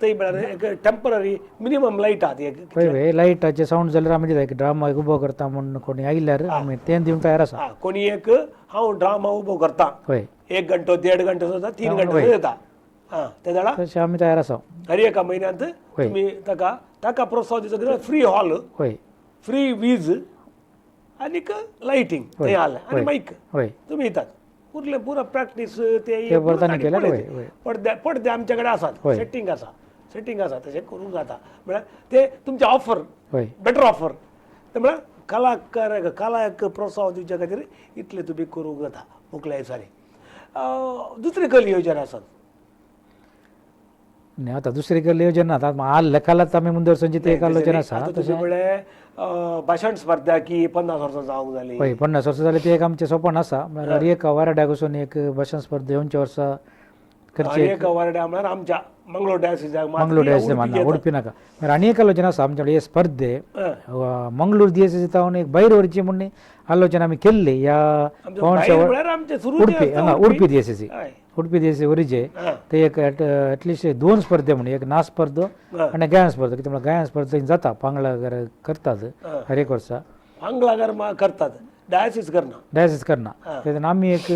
थंय म्हळ्यार एक टेम्पररी मिनिमम लायट आहा पळय लायटाचे सावंड जाल्यार आमी दिता. एक ड्रामा उबो करता म्हणून कोणी आयल्यार आमी तें दिवंक तयार आसा. कोणी एक हांव ड्रामा उबो करता 1 घंटो 1.5 घंटो सुद्दां 3 घंटे जाता हां ते जाणा तशें आमी तयार आसा हर एका म्हयन्यांत तुमी ताका प्रोत्साहन दिवचो कित्याक फ्री हॉल होय फ्री वीज आनीक लायटींग थंय आलें आनी माईक होय तुमी येतात उरले पुरो प्रॅक्टीस ते वर्तांनी केल्यार पडदे आमचे कडेन आसात सेटींग आसा तशें करूंक जाता म्हळ्यार ते तुमचे ऑफर होय बेटर ऑफर ते म्हळ्यार कलाक प्रोत्साहन दिवचे खातीर इतले तुमी करूंक जाता मुखल्या दिसांनी दुसरी खंय येवजण आसात नाही आता दुसरी केली योजना आता लेखालाच आमी मुंदर संचित एक आलोचना आसा तुजे म्हळ्यार भाशण स्पर्धा की 50 वर्सां जावंक जाली हय 50 वर्सां जाली ते एक आमचें सोपन आसा म्हळ्यार एक वाराड्याक वचून एक भाशण स्पर्धा 2 वर्सां करची एक वारड्या म्हळ्यार आमच्या मंगळूर डायसिसाक मंगळूर डायसिस उडपी नाका म्हळ्यार आनी एक आलोचना आसा आमच्या कडेन हे स्पर्धे मंगळूर DSC तावन एक भायर व्हरची म्हणून आलोचना आमी केल्ली ह्या उडपी DSC उडपी DSC वरीचे ते एक एटलिस्ट 2 स्पर्धे म्हणून एक नाच स्पर्धो आनी गायन स्पर्धा कित्याक गायन स्पर्धा जाता पांगळा करतात हर एक वर्सा पांगळा करतात डायसिस करना तेन्ना आमी एक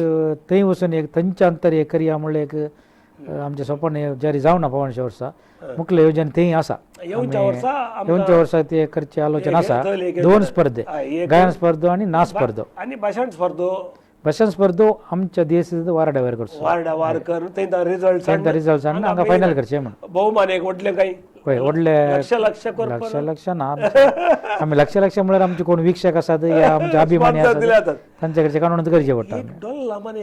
थंय वचून एक थंयच्या अंतर एक करया म्हणल्यार एक आमचें स्वप्न जारी जावना 500 वर्सां मुखेल येवजण थंय आसा येवच्या वर्सा ते करची आलोचना आसा 2 स्पर्धे गायन स्पर्धो आनी नाच स्पर्धो आनी भाशण स्पर्धो आमच्या DSC वाराड्या वयर करचो वार करून थंय रिजल्ट हांगा फायनल करचें म्हणून भोवमान एक व्हडलें काही हय व्हडले लक्ष ना आमी लक्ष म्हळ्यार आमचे कोण वीक्षक आसात या आमचे अभिमानी आसात तांचे कडचे काणून करचें पडटा डॉल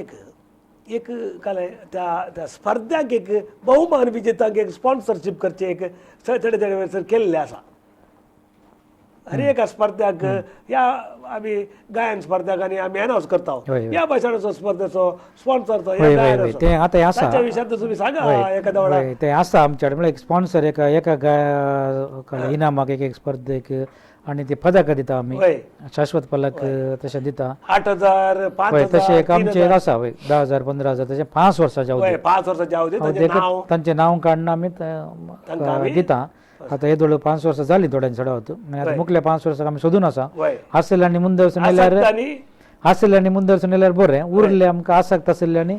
एक काय त्या स्पर्धाक एक बहुमान विजेताक एक स्पॉन्सरशीप करचे एक थोडे केल्ले आसा हर एका स्पर्धाक या आमी गायन स्पर्धाक आनी आमी अनाउन्स करता या भाशणाचो स्पर्धेचो स्पॉन्सर ते आतां आसा ताच्या विशयात तुमी सांगा एखाद्या वेळा ते आसा आमच्या कडेन म्हळ्यार एक स्पॉन्सर एका इनामाक एक स्पर्धेक आनी ते पदकां दिता आमी शाश्वत पदक तशें दिता 8,000 5,000 तशें एक आमचें आसा 10,000 15,000 तशें 5 वर्सांच्या अवधी 5 वर्सांच्या अवधी तांचें नांव काडून आमी दिता आतां हे थोडे 5 वर्सां जालीं थोड्यांनी चडावत आतां मुखल्या 5 वर्सांक आमी सोदून आसा आसलेल्यांनी मुंदर नेल्यार बरें उरले आमकां आसक्त आसलेल्यांनी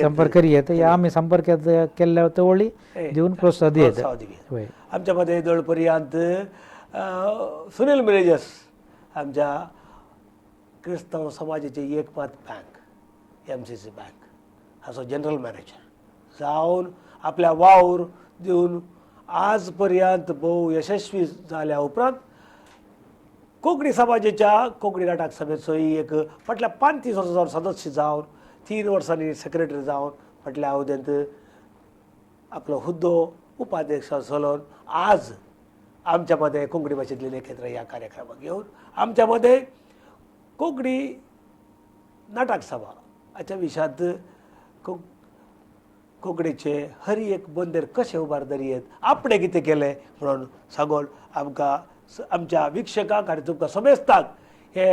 संपर्क करियेत या आमी संपर्क केल्ल्या तवळी दिवन प्रोत्साहन दियेत आमच्या मध्ये दळ पर्यंत सुनील मिरेजस आमच्या क्रिस्तांव समाजाचे एकमत बँक MCC बँक हाचो जनरल मॅनेजर जावन आपल्या वावर दिवन आज पर्यंत भोव यशस्वी जाल्या उपरांत कोंकणी समाजाच्या कोंकणी नाटक सभेचो एक फाटल्या 35 वर्सां जावन सदस्य जावन 3 वर्सांनी सेक्रेटरी जावन फाटल्या अवधेंत आपलो हुद्दो उपाध्यक्ष चलोवन आज आमच्या मध्ये कोंकणी भाशेंतली लेखत्र ह्या कार्यक्रमाक घेवन आमच्या मध्ये कोंकणी नाटक सभा हाच्या विशयांत कोंकणीचे हर एक बंदेर कशें उबार धरयेत आपणें कितें केलें म्हणून सांगून आमकां आमच्या विक्षकाक आनी तुमकां समेस्ताक हे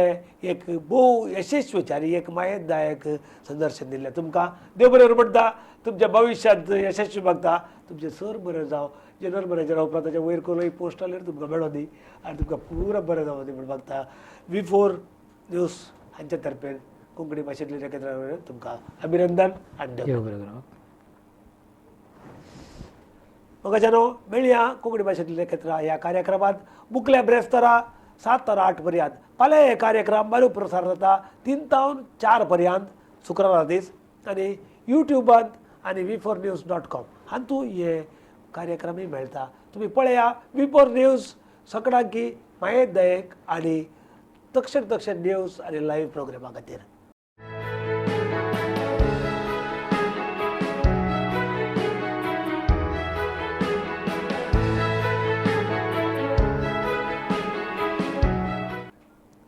एक भोव यशस्वीचे आनी एक मायेदायक संदर्शन दिल्लें तुमकां देव बरें म्हणटा तुमच्या भविश्यांत यशस्वी मागता तुमचें सर बरें जावं जनरल मॅनेजर उपरांत ताच्या वयर खंय पोस्ट आल्यार तुमकां मेळो दी आनी तुमकां पुरो बरें जावं दी म्हण मागता V4 न्यूज हांच्या तर्फे कोंकणी भाशेंतली लेखत्र तुमकां अभिनंदन आनी देव बरें करूं मगाच्यानो मेळया कोंकणी भाशेंतली लेखत्र ह्या कार्यक्रमात मुखल्या ब्रेस्तारा 7 ते 8 पर्यंत फाल्यां हे कार्यक्रम मरू प्रसार जाता 3 ते 4 पर्यंत शुक्रारा दीस आनी युट्यूबांत आनी V4news.com हातूंत हे कार्यक्रमय मेळटा तुमी पळया V4 न्यूज सकाळची मायेदायक आनी तक्षण न्यूज आनी लायव्ह प्रोग्रामा खातीर